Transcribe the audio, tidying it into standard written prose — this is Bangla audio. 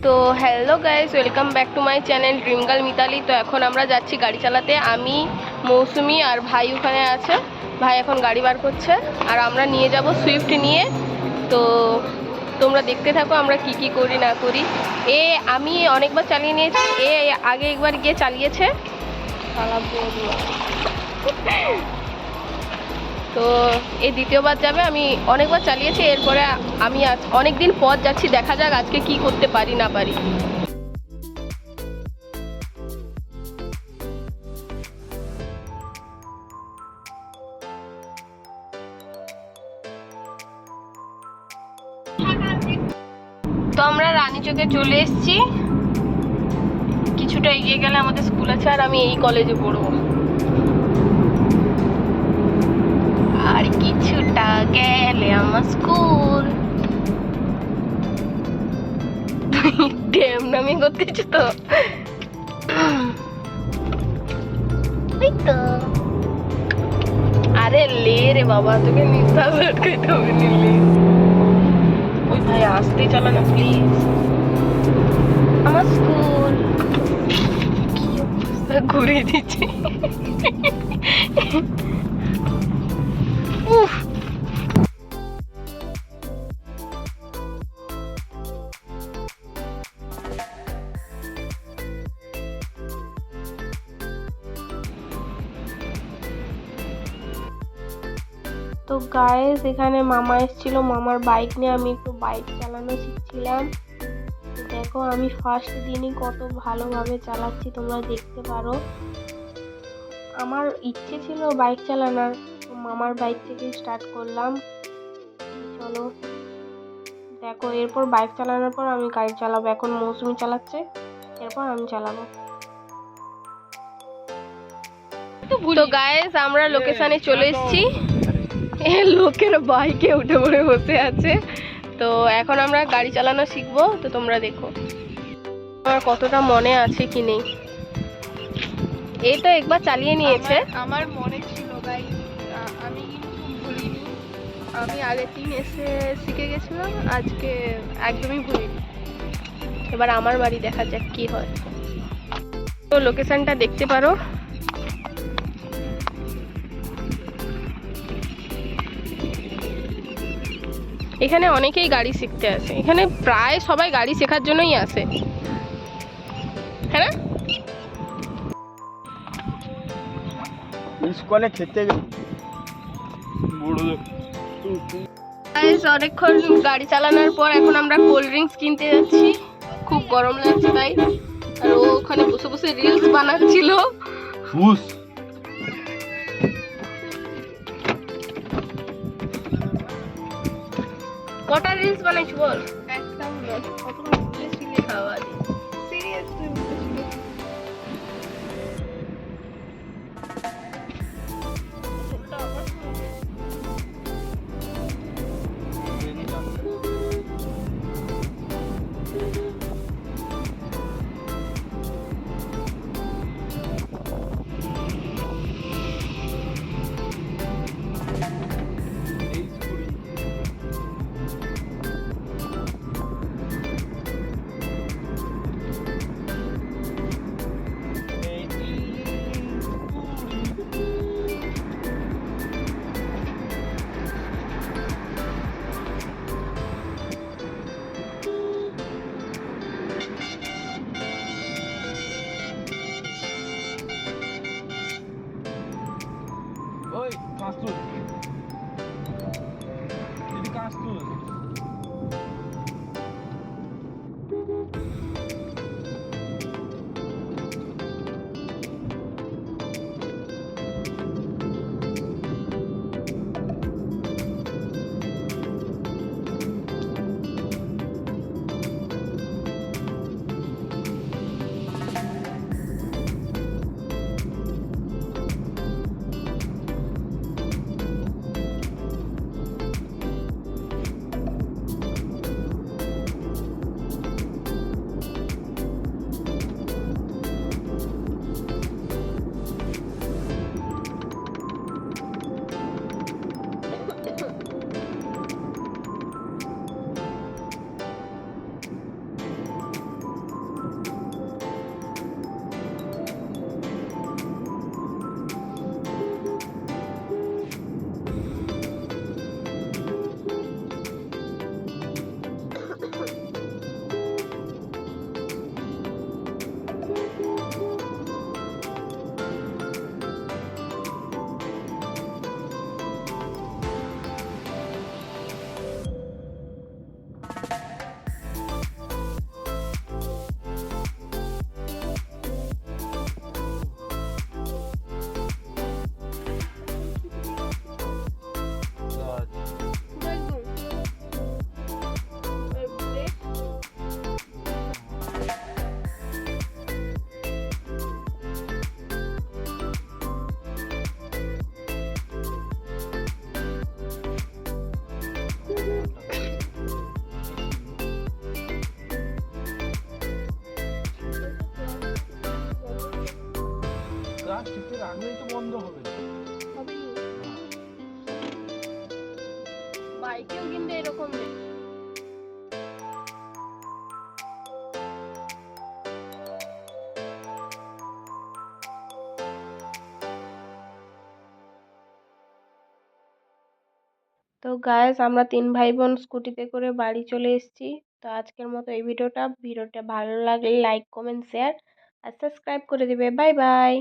তো hello guys, welcome back to my channel dream girl Mitali. তো এখন আমরা যাচ্ছি গাড়ি চালাতে, আমি, মৌসুমি আর ভাই ওখানে আছে। ভাই এখন গাড়ি বার করছে আর আমরা নিয়ে যাব সুইফট নিয়ে। তো তোমরা দেখতে থাকো আমরা কি কি করি না করি। আমি অনেকবার চালিয়ে নিয়েছি, আগে একবার গিয়ে চালিয়েছে। তো এই দ্বিতীয়বার যাবে, আমি অনেকবার চালিয়েছি। এরপরে আমি আজ অনেক দিন পর যাচ্ছি, দেখা যাক আজকে কি করতে পারি না পারি। তো আমরা রানীচকে চলে এসেছি, কিছুটা এগিয়ে গেলে আমাদের স্কুল আছে আর আমি এই কলেজে পড়বো। আর কিছুটা গেলে আমার স্কুল। ড্যাম নামি করতেছি তো। আরে লে রে বাবা, তোকে নিঃশ্বাস আটকাইতে হবে নিলে। ওই ভাই আসতে চালা না প্লিজ, আমার স্কুল। কি অবস্থা, ঘুরে দিচ্ছি। উফ, তো গাইস এখানে মামা এসেছিল, মামার বাইক নিয়ে আমি একটু বাইক চালানো শিখছিলাম। দেখো আমি ফার্স্ট দিনই কত ভালোভাবে চালাচ্ছি, তোমরা দেখতে পারো। আমার ইচ্ছে ছিল বাইক চালানোর, মামার বাইক থেকে স্টার্ট করলাম। চলো দেখো, এরপর বাইক চালানোর পর আমি গাড়ি চালাবো। এখন মৌসুমি চালাচ্ছে, এরপর আমি চালাবো। তো গাইস আমরা লোকেশনে চলে এসেছি, লোকের বাইকে উঠে পড়ে বসে আছে। তো এখন আমরা গাড়ি চালানো শিখবো, তো তোমরা দেখো আমার কতটা মনে আছে কি নেই। এই তো একবার চালিয়ে নিয়েছে। আমার মনে ছিল গাইস, আমি কিন্তু ভুলিনি। আমি আগের দিন এসে শিখে গেছিলাম, আজকে একদমই ভুলিনি। এবার আমার বাড়ি দেখা যাক কি হয়। তো লোকেশনটা দেখতে পারো। এখানে অনেকেই গাড়ি শিখতে আসে, এখানে প্রায় সবাই গাড়ি শেখার জন্যই আসে, হ্যাঁ না? স্কুলে খেতে অনেকক্ষণ গাড়ি চালানোর পর এখন আমরা কোল্ড ড্রিঙ্কস কিনতে যাচ্ছি। খুব গরম লাগছে তাই। আর ও ওখানে বসে বসে রিলস বানাচ্ছিল। কটা রিলস বানাইছি বল? একটা হলো কতক্ষণ বলেছিলে খাওয়া দিয়ে। সিরিয়াস। চেপে রাখলেই তো বন্ধ হবে না। হবে নি? না। বাইকেও কিন্তু এরকম নেই। তো গাইস আমরা 3 ভাই বোন স্কুটিতে করে বাড়ি চলে এসেছি। তো আজকের মতো এই ভিডিওটা ভালো লাগলে লাইক কমেন্ট শেয়ার আর সাবস্ক্রাইব করে দিবে। Bye bye.